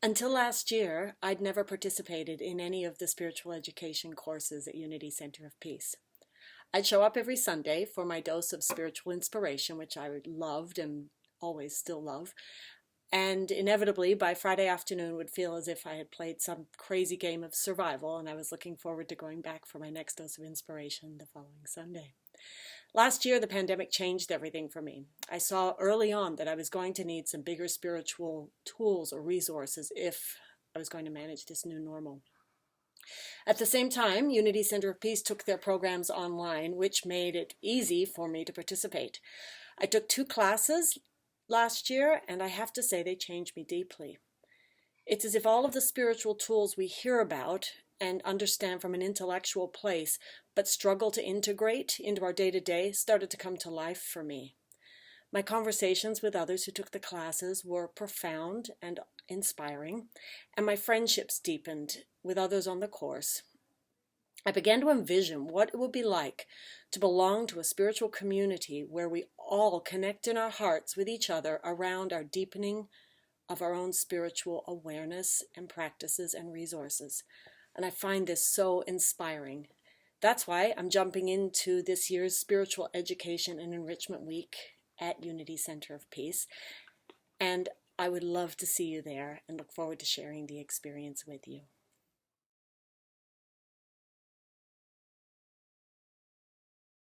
Until last year, I'd never participated in any of the spiritual education courses at Unity Center of Peace. I'd show up every Sunday for my dose of spiritual inspiration, which I loved and always still love, and inevitably by Friday afternoon would feel as if I had played some crazy game of survival and I was looking forward to going back for my next dose of inspiration the following Sunday. Last year, the pandemic changed everything for me. I saw early on that I was going to need some bigger spiritual tools or resources if I was going to manage this new normal. At the same time, Unity Center of Peace took their programs online, which made it easy for me to participate. I took 2 classes last year, and I have to say they changed me deeply. It's as if all of the spiritual tools we hear about and understand from an intellectual place, but struggle to integrate into our day-to-day, started to come to life for me. My conversations with others who took the classes were profound and inspiring, and my friendships deepened with others on the course. I began to envision what it would be like to belong to a spiritual community where we all connect in our hearts with each other around our deepening of our own spiritual awareness and practices and resources. And I find this so inspiring. That's why I'm jumping into this year's Spiritual Education and Enrichment Week at Unity Center of Peace. And I would love to see you there and look forward to sharing the experience with you.